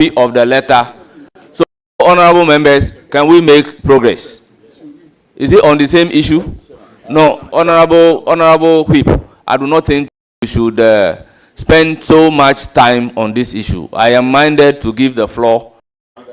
of the letter. So, honorable members, can we make progress? Is it on the same issue? No, honorable Whip, I do not think we should spend so much time on this issue. I am minded to give the floor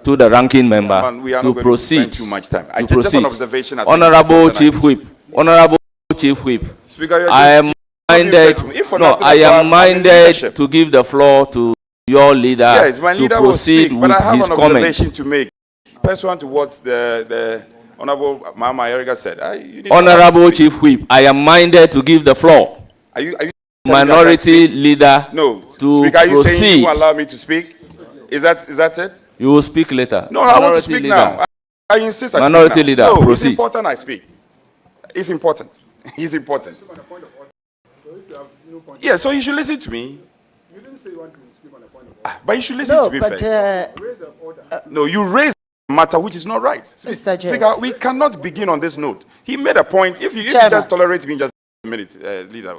to the ranking member to proceed. Too much time. To proceed. An observation. Honorable Chief Whip. Honorable Chief Whip. Speaker, I am minded. No, I am minded to give the floor to your leader. Yes, my leader to proceed will speak, with but I have his an comments. observation to make. Pursuant to what the Honorable Mama Erica said. Honorable Chief Whip, I am minded to give the floor. Are you Minority leader. No. To Speaker, are you proceed. saying you allow me to speak? Is that it? You will speak later. No, I want to speak now. I insist. Minority leader, no, proceed. It's important I speak. It's important. It's important. Yeah, so you should listen to me. You didn't say you want to speak on the point of order. But you should listen to me first. No, you raise a matter which is not right. Mr. Speaker, we cannot begin on this note. He made a point. If you just tolerate me just a minute, leader.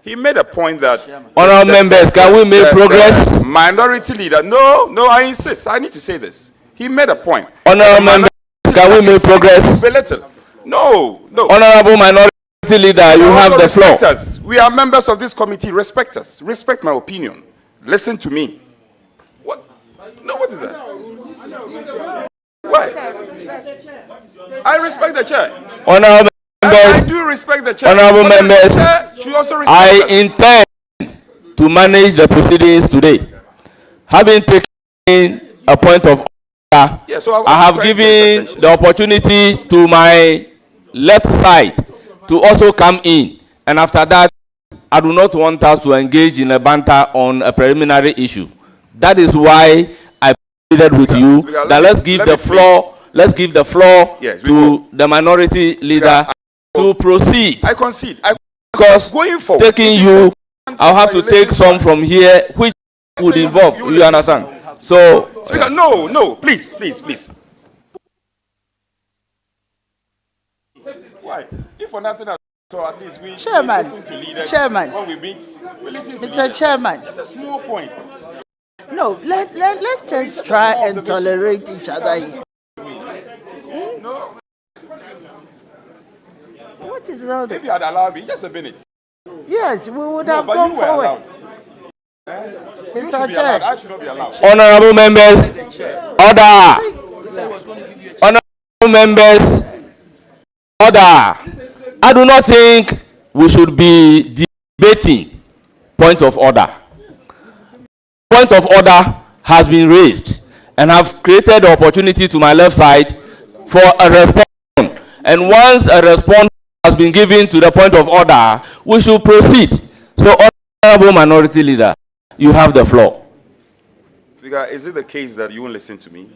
He made a point that... Honourable members, can we make progress? Minority leader. No, I insist. I need to say this. He made a point. Honourable members, can we make progress? No. Honourable minority leader, you have the floor. Us. We are members of this committee. Respect us. Respect my opinion. Listen to me. What? No, what is that? Why? I respect the chair. Honourable I do respect the chair. Honourable members, I intend to manage the proceedings today. Having taken a point of order, yeah, so I have given the opportunity to my left side to also come in. And after that, I do not want us to engage in a banter on a preliminary issue. That is why I pleaded with you that let's give the floor yes, to the minority leader to proceed. I concede. Because going forward, taking you, I'll have to take some from here, which would involve, you understand? So, Speaker, no, please. Why? If for nothing else, so at least we listen to leaders. Chairman. When we meet, we listen to Mr. leaders. Chairman. Just a small point. No, let's just try and tolerate each other here. No. What is all this? If you had allowed me, just a minute. Yes, we would have gone forward. Mr. Chair. I should not be allowed. honorable members, order. Honorable members, order. I do not think we should be debating point of order. Point of order has been raised and have created the opportunity to my left side for a response. And once a response has been given to the point of order, we should proceed. So, honorable minority leader, you have the floor. Speaker, is it the case that you won't listen to me?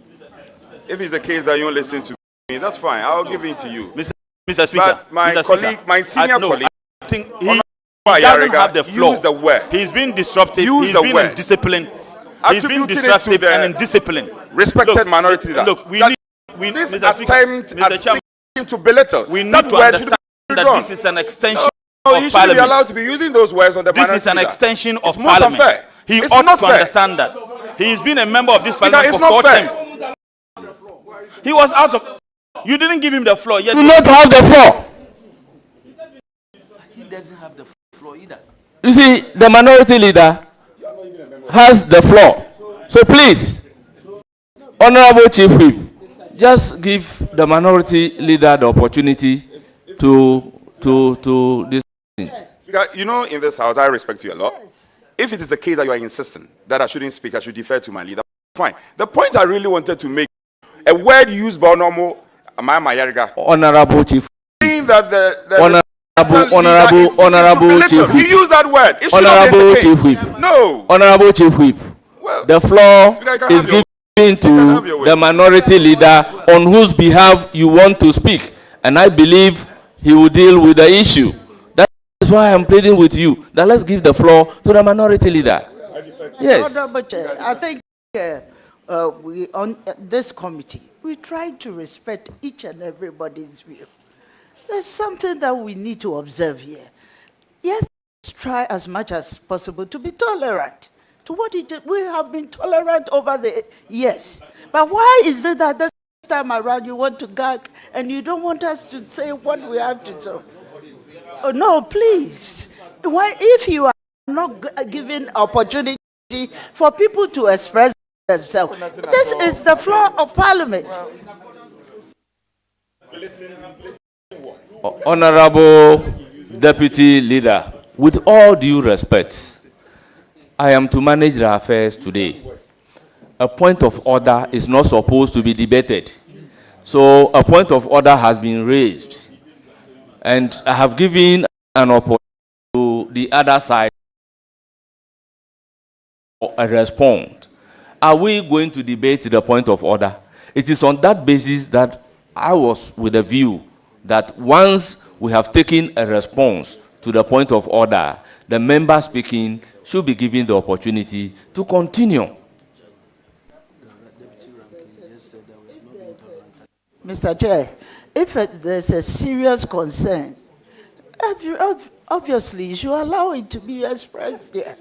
If it's the case that you won't listen to me, that's fine. I'll give it to you. Mr. Speaker, but my Mr. colleague, Speaker, my senior colleague, I think he doesn't have the floor. Use the word. He's been disruptive. He's been indisciplined. He's been disruptive and indisciplined. Respected minority leader. Look, this attempt at seeking to belittle. We need to understand that this is an extension of Parliament. Parliament. Be allowed to be using those words on the this is an extension of Parliament. Unfair. He ought to understand that. He's been a member of this Parliament for 4 terms. He was out of... You didn't give him the floor. Yet You do not have the floor. He doesn't have the floor either. You see, the minority leader has the floor. So please, Honorable Chief Whip, just give the minority leader the opportunity to this thing. Speaker, you know, in this house, I respect you a lot. If it is the case that you are insisting that I shouldn't speak, I should defer to my leader, fine. The point I really wanted to make, a word used by Honorable Chief, saying that Honorable Chief Whip. He used that word. It Honorable Chief Whip. No. Honorable Chief Whip. Well, the floor Speaker, is given to the minority leader on whose behalf you want to speak, and I believe he will deal with the issue. That is why I'm pleading with you that let's give the floor to the minority leader. Yes. I think we on this committee, we try to respect each and everybody's view. There's something that we need to observe here. Yes, let's try as much as possible to be tolerant. to what he did. We have been tolerant over the years. But why is it that this time around you want to gag and you don't want us to say what we have to say? Oh, no, please. Why, if you are not giving opportunity for people to express themselves, this is the floor of Parliament. Honorable Deputy Leader, with all due respect, I am to manage the affairs today. A point of order is not supposed to be debated. So a point of order has been raised, and I have given an opportunity to the other side for a response. Are we going to debate the point of order? It is on that basis that I was with a view that once we have taken a response to the point of order, the member speaking should be given the opportunity to continue. Mr. Chair, if there's a serious concern, obviously you should allow it to be expressed there.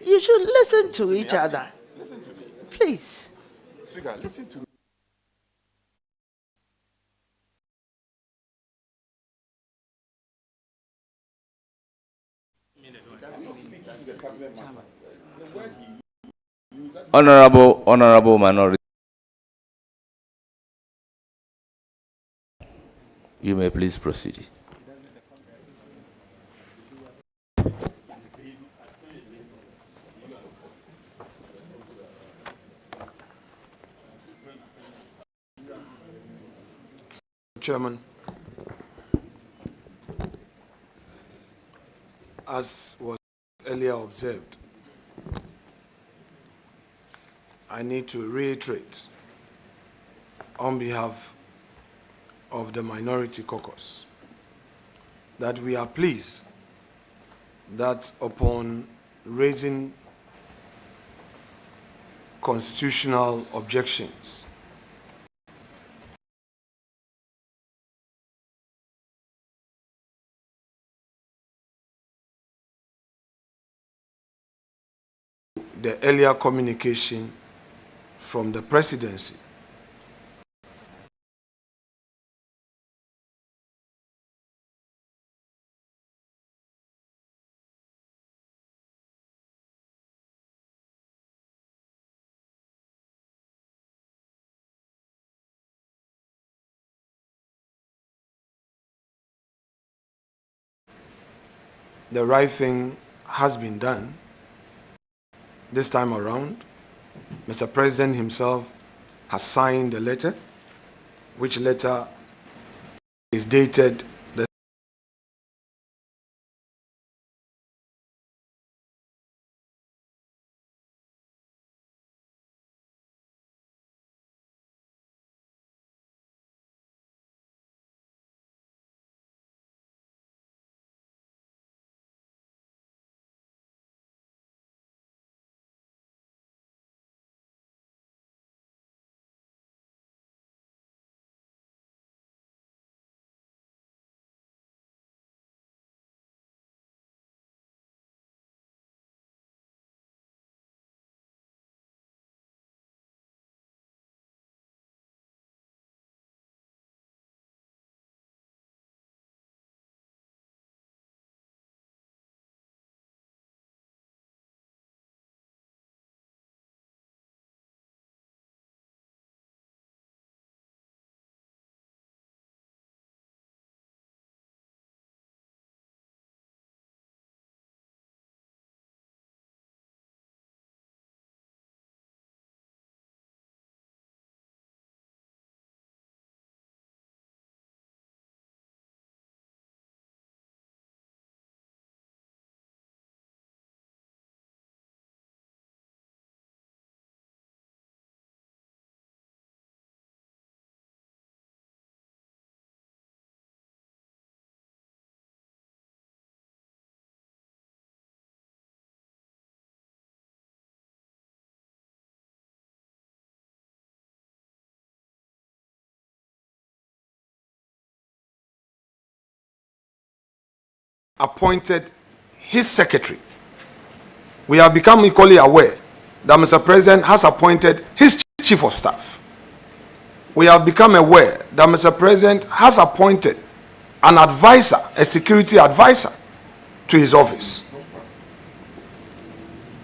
You should listen to each other. Listen to me. Please. Speaker, listen to me. Honorable Minority, you may please proceed. Chairman, as was earlier observed, I need to reiterate on behalf of the Minority Caucus that we are pleased that upon raising constitutional objections the earlier communication from the presidency, the right thing has been done. This time around, Mr. President himself has signed the letter, which letter is dated the appointed his secretary we have become equally aware that Mr. President has appointed his chief of staff. We have become aware that Mr. President has appointed an advisor, a security advisor, to his office.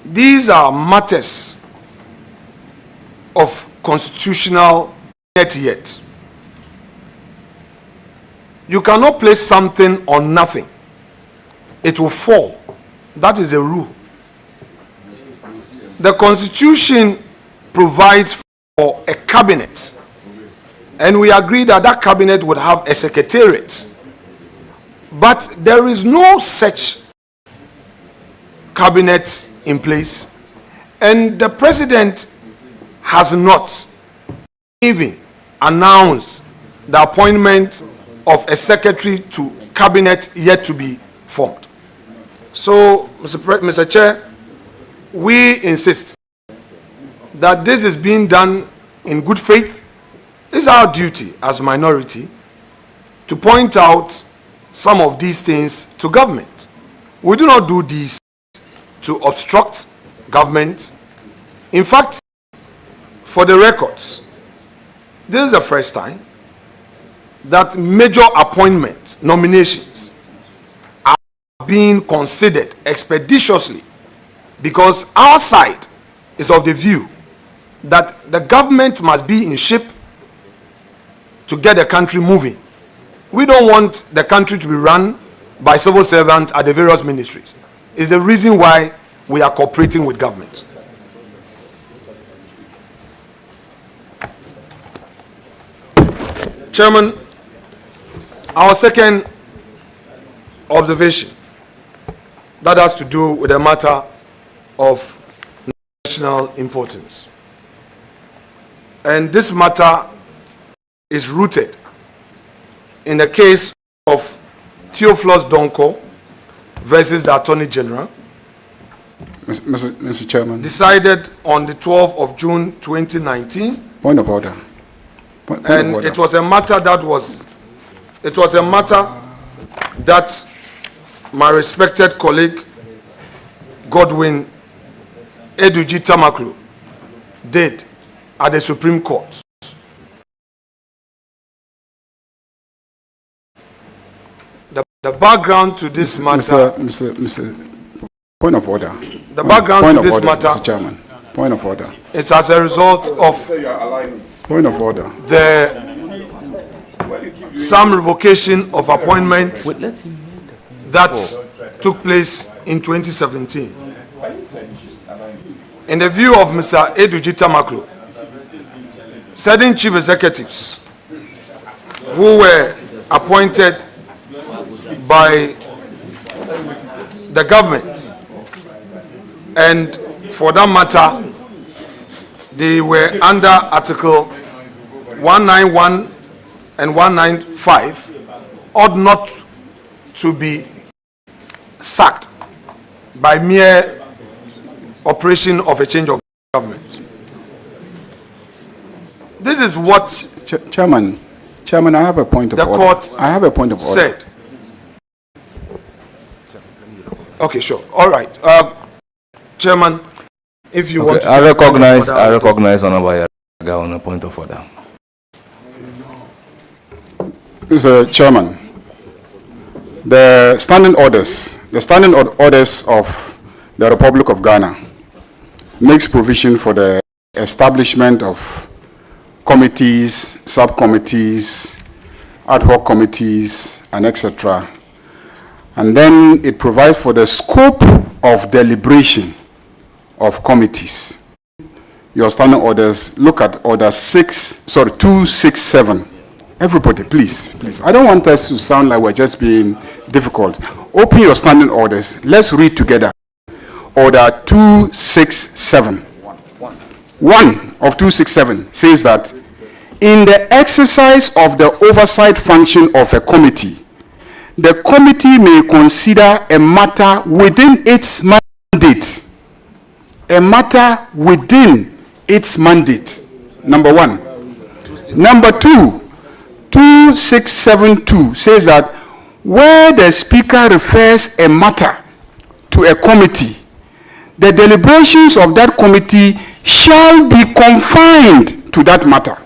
These are matters of constitutional yet. You cannot place something on nothing. It will fall. That is a rule. The Constitution provides for a cabinet, and we agree that that cabinet would have a secretariat. But there is no such cabinet in place, and the president has not even announced the appointment of a secretary to cabinet yet to be formed. So, Mr. Chair, we insist that this is being done in good faith. It's our duty as minority to point out some of these things to government. We do not do this to obstruct government. In fact, for the records, this is the first time that major appointment nominations are being considered expeditiously, because our side is of the view that the government must be in shape to get the country moving. We don't want the country to be run by civil servants at the various ministries. It's the reason why we are cooperating with government. Chairman, our second observation that has to do with a matter of national importance. And this matter is rooted in the case of Theophilus Donko versus the Attorney General, Mr. Chairman. decided on the 12th of June 2019. Point of order. Point And of order. it was a matter that my respected colleague Godwin Eduji Tamaklu did at the Supreme Court. The background to this matter. Mr. Point of order. The background Point to of this order, matter. Mr. Chairman. Point of order. It's as a result of Point of order. some revocation of appointments that took place in 2017. In the view of Mr. Eduji Tamaklo, certain chief executives who were appointed by the government, and for that matter, they were under Article 191 and 195, ought not to be sacked by mere operation of a change of government. This is what Chairman, I have a point of the order. court I have a point of order. said. Okay, sure. All right. Chairman, if you want to... I recognize Honorable Yaga on a point of order. Mr. Chairman, the standing orders of the Republic of Ghana makes provision for the establishment of committees, subcommittees, ad hoc committees, and etc. And then it provides for the scope of deliberation of committees. Your standing orders, look at order 267. Everybody, please. I don't want us to sound like we're just being difficult. Open your standing orders. Let's read together. Order 267. 1 of 267 says that in the exercise of the oversight function of a committee, the committee may consider a matter within its mandate. A matter within its mandate. Number 1. Number 2, 2672 says that where the speaker refers a matter to a committee, the deliberations of that committee shall be confined to that matter.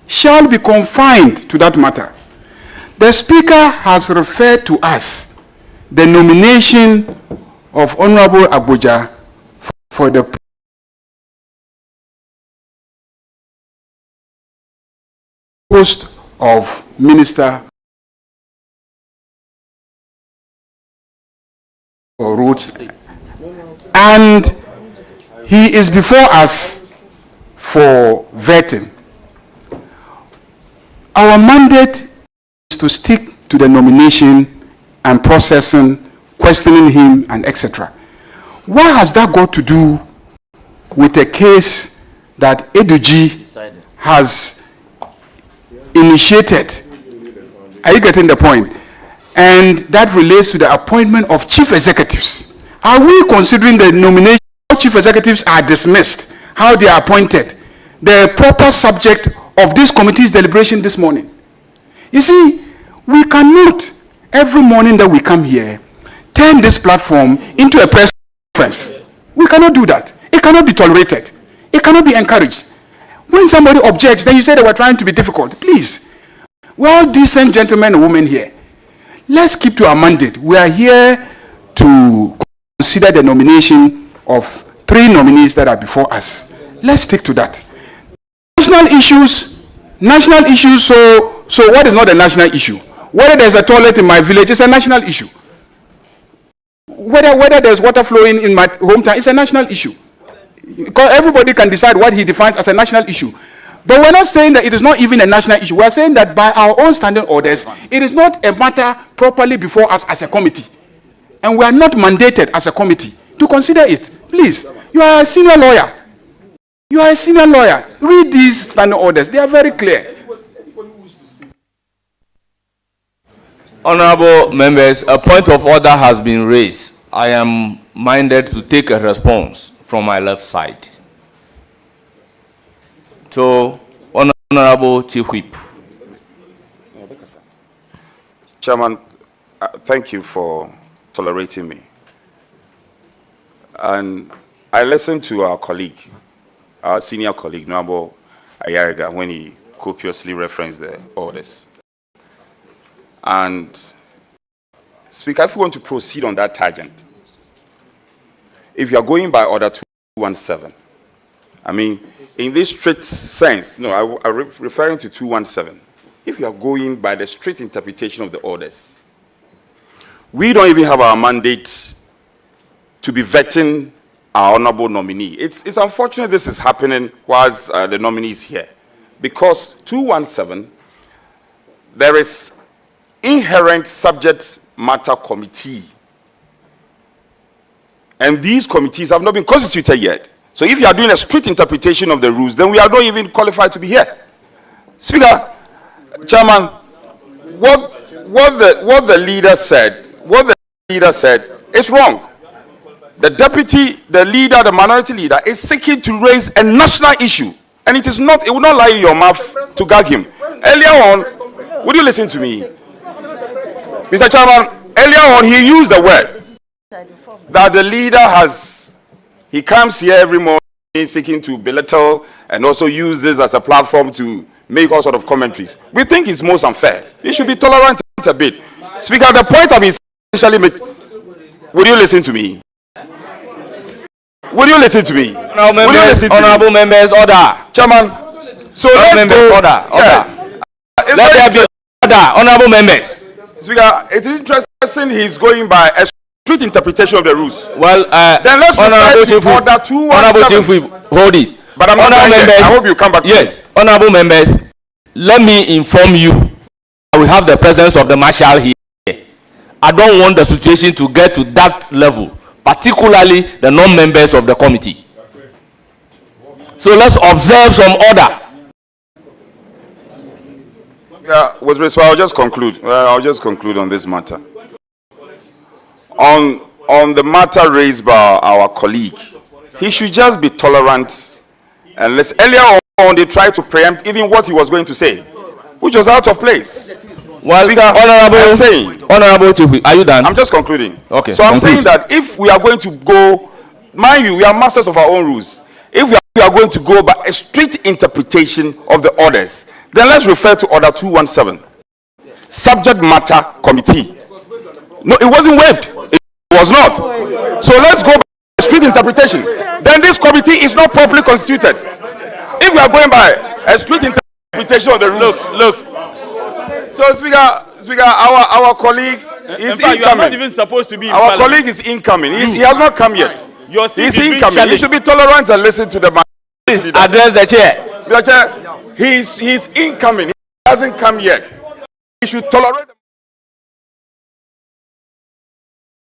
Shall be confined to that matter. The Speaker has referred to us the nomination of Honorable Agbodza for the post of Minister for Roads, and he is before us for vetting. Our mandate is to stick to the nomination and processing, questioning him, and etc. What has that got to do with a case that Eduji has initiated? Are you getting the point? And that relates to the appointment of chief executives. Are we considering the nomination of chief executives are dismissed, how they are appointed, the proper subject of this committee's deliberation this morning? You see, we cannot, every morning that we come here, turn this platform into a press conference. We cannot do that. It cannot be tolerated. It cannot be encouraged. When somebody objects, then you say they were trying to be difficult. Please, we're all decent gentlemen and women here. Let's keep to our mandate. We are here to consider the nomination of 3 nominees that are before us. Let's stick to that. National issues, so what is not a national issue? Whether there's a toilet in my village, it's a national issue. Whether there's water flowing in my hometown, it's a national issue. Because everybody can decide what he defines as a national issue. But we're not saying that it is not even a national issue. We're saying that by our own standing orders, it is not a matter properly before us as a committee. And we are not mandated as a committee to consider it. Please, you are a senior lawyer. You are a senior lawyer. Read these standing orders. They are very clear. Honorable members, a point of order has been raised. I am minded to take a response from my left side. So, Honorable Chief Whip. Chairman, thank you for tolerating me. And I listened to our colleague, our senior colleague, Honorable Ayariga, when he copiously referenced the orders. And, Speaker, if you want to proceed on that tangent, if you are going by Order 217, I mean, in this strict sense, no, I'm referring to 217. If you are going by the strict interpretation of the orders, we don't even have our mandate to be vetting our honorable nominee. It's unfortunate this is happening whilst the nominee is here. Because 217, there is inherent subject matter committee. And these committees have not been constituted yet. So if you are doing a strict interpretation of the rules, then we are not even qualified to be here. Speaker, Chairman, what the leader said is wrong. The deputy, the leader, the minority leader is seeking to raise a national issue. And it will not lie in your mouth to gag him. Earlier on, would you listen to me? Mr. Chairman, earlier on he used the word that the leader he comes here every morning seeking to belittle and also use this as a platform to make all sort of commentaries. We think it's most unfair. He should be tolerant a bit. Speaker, the point I've essentially made, would you listen to me? Would you listen to me? Honorable members, order. Chairman, so let's go. Order. Yes. Let there be order. Honorable members. Speaker, it's interesting he's going by a strict interpretation of the rules. Well, then let's Honorable Chief Whip. Order 217. Honorable Chief Whip, hold it. But I'm not members, I hope you come back. Yes, honorable members, let me inform you. We have the presence of the marshal here. I don't want the situation to get to that level, particularly the non-members of the committee. So let's observe some order. Yeah, with respect, I'll just conclude on this matter. On the matter raised by our colleague, he should just be tolerant. And earlier on, they tried to preempt even what he was going to say, which was out of place. Well, Honorable Chief, are you done? I'm just concluding. Okay. So I'm saying that if we are going to go mind you, we are masters of our own rules. If we are going to go by a strict interpretation of the orders, then let's refer to Order 217. Subject Matter Committee. No, it wasn't waived. It was not. So let's go by a strict interpretation. Then this committee is not properly constituted. If we are going by a strict interpretation of the rules. Look. So, Speaker, our colleague is incoming. You are not even supposed to be in Our Parliament. colleague is incoming. He has not come yet. Your seat He's is being incoming. You challenged. should be tolerant and listen to the man. Please address the chair. Mr. Chair, he's incoming. He hasn't come yet. He should tolerate the